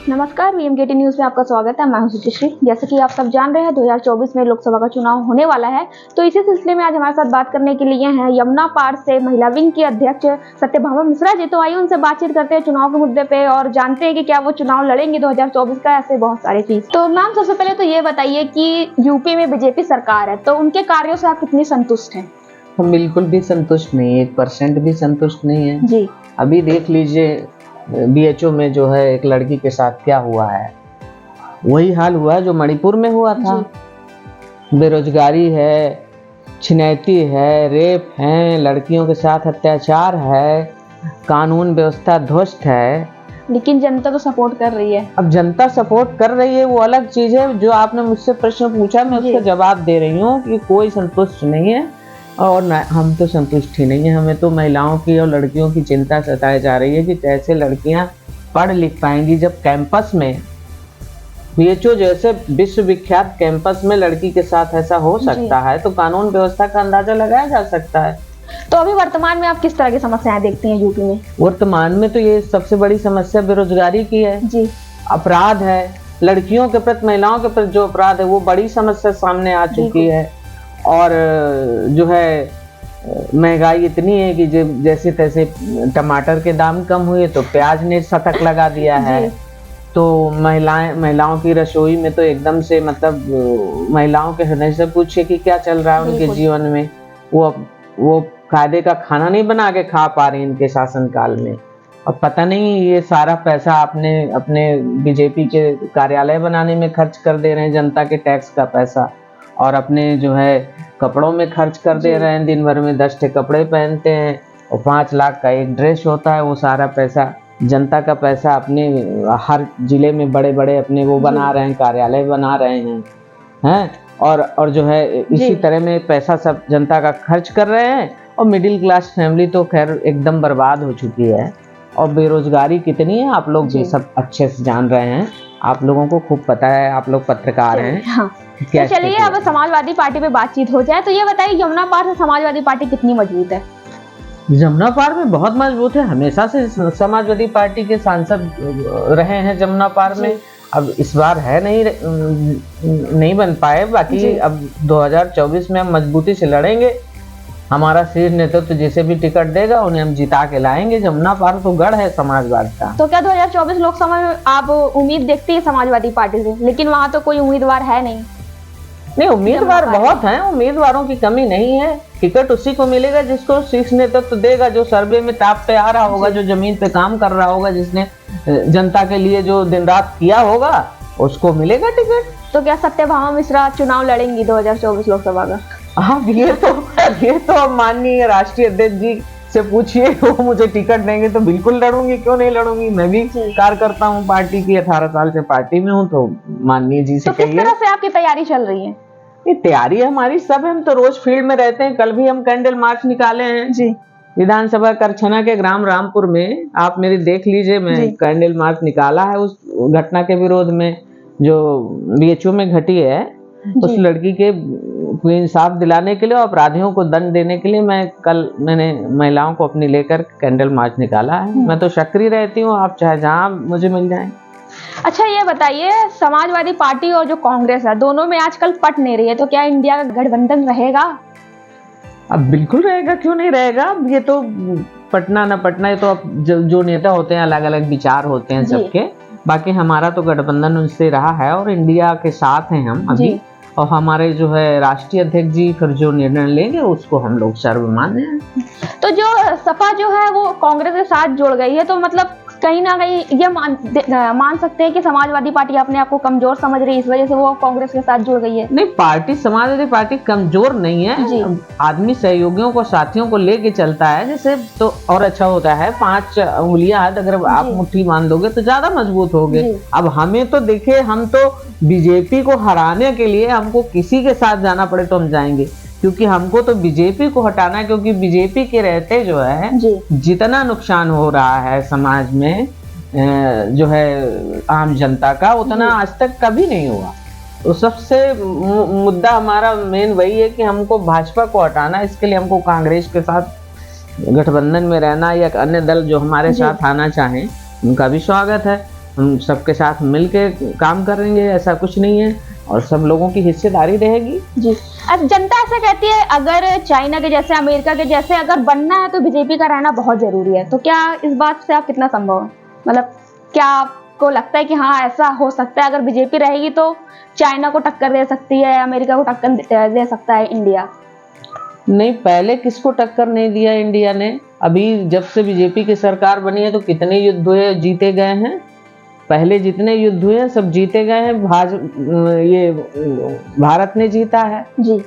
नमस्कार, वीएमकेटी न्यूज में आपका स्वागत है। मैं हूं सुचिश्री। जैसे कि आप सब जान रहे हैं, 2024 में लोकसभा का चुनाव होने वाला है, तो इसी सिलसिले में आज हमारे साथ बात करने के लिए हैं यमुना पार से महिला विंग की अध्यक्ष सत्यभामा मिश्रा जी। तो आइए उनसे बातचीत करते हैं चुनाव के मुद्दे पे और जानते हैं कि क्या वो चुनाव लड़ेंगे 2024 का, ऐसे बहुत सारी चीज। तो मैम, सबसे पहले तो ये बताइए कि यूपी में बीजेपी सरकार है, तो उनके कार्यों से आप कितनी संतुष्ट हैं? हम बिल्कुल भी संतुष्ट नहीं, 1% भी संतुष्ट नहीं है जी। अभी देख लीजिए बीएचओ में जो है एक लड़की के साथ क्या हुआ है, वही हाल हुआ है जो मणिपुर में हुआ था। बेरोजगारी है, छिनैती है, रेप है, लड़कियों के साथ अत्याचार है, कानून व्यवस्था ध्वस्त है, लेकिन जनता तो सपोर्ट कर रही है। अब जनता सपोर्ट कर रही है वो अलग चीज है। जो आपने मुझसे प्रश्न पूछा मैं उसका जवाब दे रही हूँ कि कोई संतुष्ट नहीं है और हम तो संतुष्ट ही नहीं है। हमें तो महिलाओं की और लड़कियों की चिंता सताई जा रही है कि कैसे लड़कियां पढ़ लिख पाएंगी जब कैंपस में, बीएचओ जैसे विश्वविख्यात कैंपस में लड़की के साथ ऐसा हो सकता है, तो कानून व्यवस्था का अंदाजा लगाया जा सकता है। तो अभी वर्तमान में आप किस तरह की समस्याएं देखती हैं यूपी में? वर्तमान में तो ये सबसे बड़ी समस्या बेरोजगारी की है जी। अपराध है, लड़कियों के प्रति, महिलाओं के प्रति जो अपराध है वो बड़ी समस्या सामने आ चुकी है। और जो है महंगाई इतनी है कि जैसे तैसे टमाटर के दाम कम हुए तो प्याज ने शतक लगा दिया है। तो महिलाओं की रसोई में तो एकदम से मतलब महिलाओं के हृदय से पूछिए कि क्या चल रहा है उनके जीवन में। वो कायदे का खाना नहीं बना के खा पा रही इनके शासनकाल में। और पता नहीं ये सारा पैसा अपने बीजेपी के कार्यालय बनाने में खर्च कर दे रहे हैं, जनता के टैक्स का पैसा, और अपने जो है कपड़ों में खर्च कर दे रहे हैं। दिन भर में 10 ठे कपड़े पहनते हैं और 5 लाख का एक ड्रेस होता है। वो सारा पैसा जनता का पैसा अपने हर जिले में बड़े बड़े अपने वो बना रहे हैं, कार्यालय बना रहे हैं और जो है इसी तरह में पैसा सब जनता का खर्च कर रहे हैं। और मिडिल क्लास फैमिली तो खैर एकदम बर्बाद हो चुकी है। और बेरोजगारी कितनी है आप लोग भी सब अच्छे से जान रहे हैं, आप लोगों को खूब पता है, आप लोग पत्रकार हैं। हाँ। तो चलिए अब समाजवादी पार्टी पे बातचीत हो जाए। तो ये बताइए यमुना पार से समाजवादी पार्टी कितनी मजबूत है? जमुना पार में बहुत मजबूत है, हमेशा से समाजवादी पार्टी के सांसद रहे हैं जमुना पार में। अब इस बार है नहीं बन पाए, बाकी अब 2024 में हम मजबूती से लड़ेंगे। हमारा शीर्ष नेतृत्व जिसे भी टिकट देगा उन्हें हम जिता के लाएंगे। जमुना पार तो गढ़ है समाजवाद का। तो क्या 2024 लोकसभा में आप उम्मीद देखती है समाजवादी पार्टी से? लेकिन वहाँ तो कोई उम्मीदवार है नहीं। उम्मीदवार बहुत हैं, उम्मीदवारों की कमी नहीं है। टिकट उसी को मिलेगा जिसको शीर्ष नेतृत्व देगा, जो सर्वे में ताप पे आ रहा होगा, जो जमीन पे काम कर रहा होगा, जिसने जनता के लिए जो दिन रात किया होगा, उसको मिलेगा टिकट। तो क्या सत्यभामा मिश्रा चुनाव लड़ेंगी 2024 लोकसभा का? हाँ, ये तो माननीय राष्ट्रीय अध्यक्ष जी से पूछिए, वो मुझे टिकट देंगे तो बिल्कुल लड़ूंगी, क्यों नहीं लड़ूंगी। मैं भी कार्यकर्ता हूँ पार्टी की, 18 साल से पार्टी में हूँ, तो माननीय जी से कहिए। किस तरह से आपकी तैयारी चल रही है? ये तैयारी हमारी सब, हम तो रोज फील्ड में रहते हैं। कल भी हम कैंडल मार्च निकाले हैं जी, विधानसभा करछना के ग्राम रामपुर में। आप मेरी देख लीजिए, मैं कैंडल मार्च निकाला है उस घटना के विरोध में जो बीएचओ में घटी है। उस लड़की के इंसाफ दिलाने के लिए और अपराधियों को दंड देने के लिए मैंने महिलाओं को अपनी लेकर कैंडल मार्च निकाला है। मैं तो सक्रिय रहती हूँ, आप चाहे जहाँ मुझे मिल जाएं। अच्छा, ये बताइए समाजवादी पार्टी और जो कांग्रेस है, दोनों में आजकल पट नहीं रही है, तो क्या इंडिया का गठबंधन रहेगा? अब बिल्कुल रहेगा, क्यों नहीं रहेगा। ये तो पटना न पटना, ये तो अब जो नेता होते हैं अलग अलग विचार होते हैं सबके। बाकी हमारा तो गठबंधन उनसे रहा है और इंडिया के साथ हैं हम अभी। और हमारे जो है राष्ट्रीय अध्यक्ष जी फिर जो निर्णय लेंगे उसको हम लोग सर्वमान्य हैं। तो जो सपा जो है वो कांग्रेस के साथ जुड़ गई है, तो मतलब कहीं ना कहीं ये मान सकते हैं कि समाजवादी पार्टी अपने आप को कमजोर समझ रही है, इस वजह से वो कांग्रेस के साथ जुड़ गई है? नहीं, समाजवादी पार्टी कमजोर नहीं है। आदमी सहयोगियों को, साथियों को लेके चलता है जैसे, तो और अच्छा होता है। 5 उंगलियां अगर आप मुट्ठी बांध दोगे तो ज्यादा मजबूत होगे। अब हमें तो देखिए, हम तो बीजेपी को हराने के लिए हमको किसी के साथ जाना पड़े तो हम जाएंगे, क्योंकि हमको तो बीजेपी को हटाना है। क्योंकि बीजेपी के रहते जो है जितना नुकसान हो रहा है समाज में जो है आम जनता का, उतना आज तक कभी नहीं हुआ। तो सबसे मुद्दा हमारा मेन वही है कि हमको भाजपा को हटाना। इसके लिए हमको कांग्रेस के साथ गठबंधन में रहना या अन्य दल जो हमारे साथ आना चाहें उनका भी स्वागत है। हम सबके साथ मिल के काम करेंगे, ऐसा कुछ नहीं है, और सब लोगों की हिस्सेदारी रहेगी। जी। अच्छा, जनता ऐसा कहती है अगर चाइना के जैसे, अमेरिका के जैसे अगर बनना है तो बीजेपी का रहना बहुत जरूरी है, तो क्या इस बात से आप कितना संभव है, मतलब क्या आपको लगता है कि हाँ ऐसा हो सकता है, अगर बीजेपी रहेगी तो चाइना को टक्कर दे सकती है, अमेरिका को टक्कर दे सकता है इंडिया? नहीं, पहले किसको टक्कर नहीं दिया इंडिया ने? अभी जब से बीजेपी की सरकार बनी है तो कितने युद्ध हुए, जीते गए हैं। पहले जितने युद्ध हुए हैं सब जीते गए हैं, ये भारत ने जीता है जी।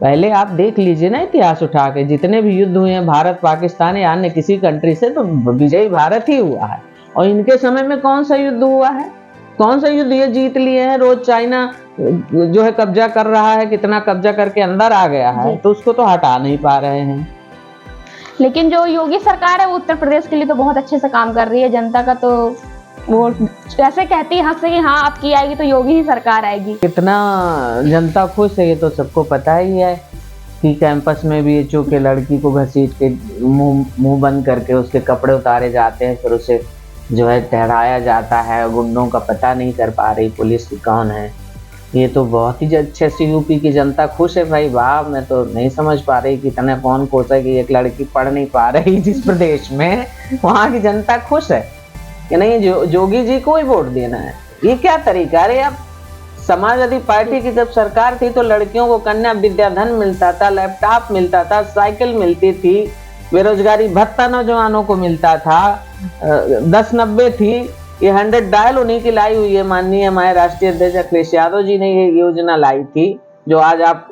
पहले आप देख लीजिए ना इतिहास उठा के, जितने भी युद्ध हुए हैं भारत पाकिस्तान या अन्य किसी कंट्री से, तो विजयी भारत ही हुआ है। और इनके समय में कौन सा युद्ध हुआ है? कौन सा युद्ध ये जीत लिए हैं? रोज चाइना जो है कब्जा कर रहा है, कितना कब्जा करके अंदर आ गया है, तो उसको तो हटा नहीं पा रहे हैं। लेकिन जो योगी सरकार है वो उत्तर प्रदेश के लिए तो बहुत अच्छे से काम कर रही है, जनता का तो वो ऐसे कहती है हंस से कि हाँ आपकी आएगी तो योगी ही सरकार आएगी। कितना जनता खुश है ये तो सबको पता ही है कि कैंपस में भी BHO के लड़की को घसीट के मुंह बंद करके उसके कपड़े उतारे जाते हैं, फिर उसे जो है टहराया जाता है, गुंडों का पता नहीं कर पा रही पुलिस की कौन है। ये तो बहुत ही अच्छे से यूपी की जनता खुश है भाई, वाह। मैं तो नहीं समझ पा रही कि इतना कौन खुश है कि एक लड़की पढ़ नहीं पा रही जिस प्रदेश में, वहाँ की जनता खुश है कि नहीं जोगी जी को ही वोट देना है। ये क्या तरीका है? अब समाजवादी पार्टी की जब सरकार थी तो लड़कियों को कन्या विद्याधन मिलता था, लैपटॉप मिलता था, साइकिल मिलती थी, बेरोजगारी भत्ता नौजवानों को मिलता था, 1090 थी। ये 100 डायल उन्हीं की लाई हुई है, माननीय हमारे राष्ट्रीय अध्यक्ष अखिलेश यादव जी ने ये योजना लाई थी, जो आज आप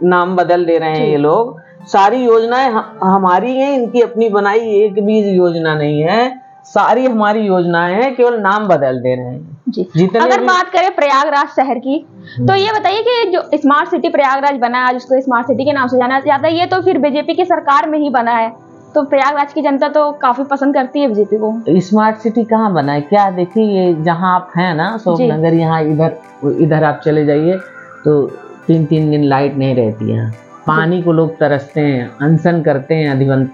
नाम बदल दे रहे हैं। ये लोग सारी योजनाएं हमारी हैं, इनकी अपनी बनाई एक भी योजना नहीं है, सारी हमारी योजनाएं हैं, केवल नाम बदल दे रहे हैं जी। अगर बात करें प्रयागराज शहर की, तो ये बताइए कि जो स्मार्ट सिटी प्रयागराज बना है, आज उसको स्मार्ट सिटी के नाम से जाना जाता है, ये तो फिर बीजेपी की सरकार में ही बना है, तो प्रयागराज की जनता तो काफी पसंद करती है बीजेपी को। स्मार्ट सिटी कहाँ बना है? क्या देखिए, ये जहाँ आप हैं ना अशोकनगर, यहाँ इधर आप चले जाइए तो 3-3 दिन लाइट नहीं रहती है, पानी को लोग तरसते हैं, अनशन करते हैं,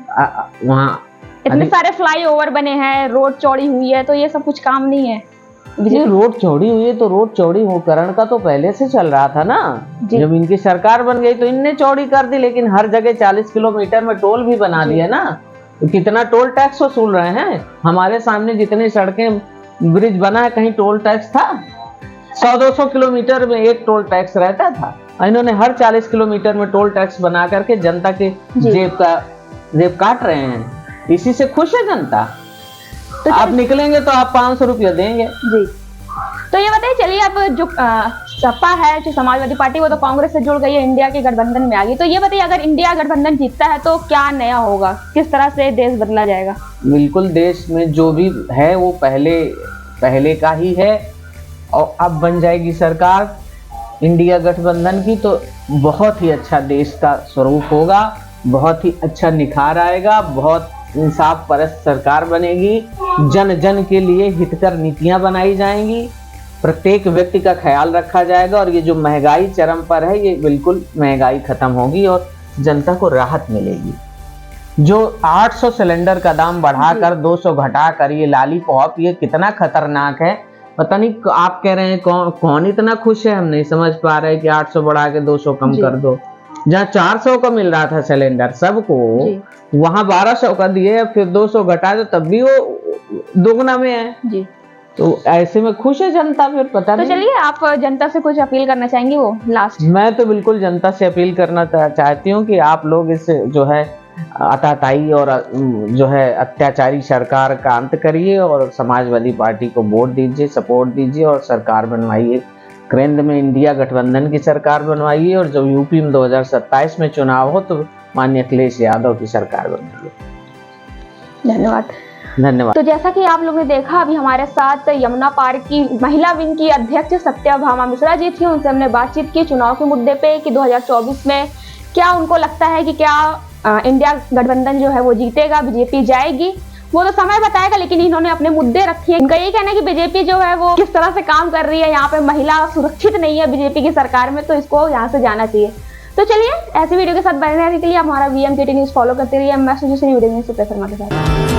वहाँ इतने सारे फ्लाईओवर बने हैं, रोड चौड़ी हुई है, तो ये सब कुछ काम नहीं है। ये रोड चौड़ी हुई है तो रोड चौड़ी होकरण का तो पहले से चल रहा था ना, जब इनकी सरकार बन गई तो इनने चौड़ी कर दी, लेकिन हर जगह 40 किलोमीटर में टोल भी बना दिया ना, तो कितना टोल टैक्स वसूल रहे हैं। हमारे सामने जितने सड़कें ब्रिज बना है, कहीं टोल टैक्स था? 100-200 किलोमीटर में एक टोल टैक्स रहता था, इन्होंने हर 40 किलोमीटर में टोल टैक्स बना करके जनता के जेब काट रहे हैं। इसी से खुश है जनता। तो आप निकलेंगे तो आप 500 रुपया देंगे जी। तो ये बताइए, चलिए अब जो सपा है, जो समाजवादी पार्टी, वो तो कांग्रेस से जुड़ गई है, इंडिया के गठबंधन में आ गई, तो ये बताइए अगर इंडिया गठबंधन जीतता है तो क्या नया होगा, किस तरह से देश बदला जाएगा? बिल्कुल, देश में जो भी है वो पहले का ही है, और अब बन जाएगी सरकार इंडिया गठबंधन की, तो बहुत ही अच्छा देश का स्वरूप होगा, बहुत ही अच्छा निखार आएगा, बहुत इंसाफ परस्त सरकार बनेगी, जन जन के लिए हितकर नीतियां बनाई जाएंगी, प्रत्येक व्यक्ति का ख्याल रखा जाएगा, और ये जो महंगाई चरम पर है, ये बिल्कुल महंगाई खत्म होगी और जनता को राहत मिलेगी। जो 800 सिलेंडर का दाम बढ़ाकर 200 घटाकर ये लॉलीपॉप, ये कितना खतरनाक है। पता नहीं, आप कह रहे हैं कौन इतना खुश है, हम नहीं समझ पा रहे कि 800 बढ़ा के 200 कम कर दो। जहाँ 400 का मिल रहा था सिलेंडर सबको, वहां 1200 का दिए, फिर 200 घटा दो, तब भी वो दोगुना में है जी। तो ऐसे में खुश है जनता, फिर पता नहीं। तो चलिए, आप जनता से कुछ अपील करना चाहेंगे वो लास्ट? मैं तो बिल्कुल जनता से अपील करना चाहती हूँ कि आप लोग इस जो है आताताई और जो है अत्याचारी सरकार का अंत करिए, और समाजवादी पार्टी को वोट दीजिए, सपोर्ट दीजिए, और सरकार बनवाइए। केंद्र में इंडिया गठबंधन की सरकार बनवाइए, और जब यूपी में 2027 में चुनाव हो तो माननीय अखिलेश यादव की सरकार बनवाइए। धन्यवाद। तो जैसा कि आप लोगों ने देखा, अभी हमारे साथ यमुना पार्क की महिला विंग की अध्यक्ष सत्यभामा मिश्रा जी थी। उनसे हमने बातचीत की चुनाव के मुद्दे पे कि 2024 में क्या उनको लगता है कि क्या इंडिया गठबंधन जो है वो जीतेगा, बीजेपी जाएगी, वो तो समय बताएगा, लेकिन इन्होंने अपने मुद्दे रखे हैं। इनका यही कहना है कि बीजेपी जो है वो किस तरह से काम कर रही है, यहाँ पे महिला सुरक्षित नहीं है बीजेपी की सरकार में, तो इसको यहाँ से जाना चाहिए। तो चलिए, ऐसी वीडियो के साथ बने रहने के लिए हमारा VMKT न्यूज फॉलो करते रहिए। मैं सुजीत वीडियो न्यूज से प्रेफर के साथ।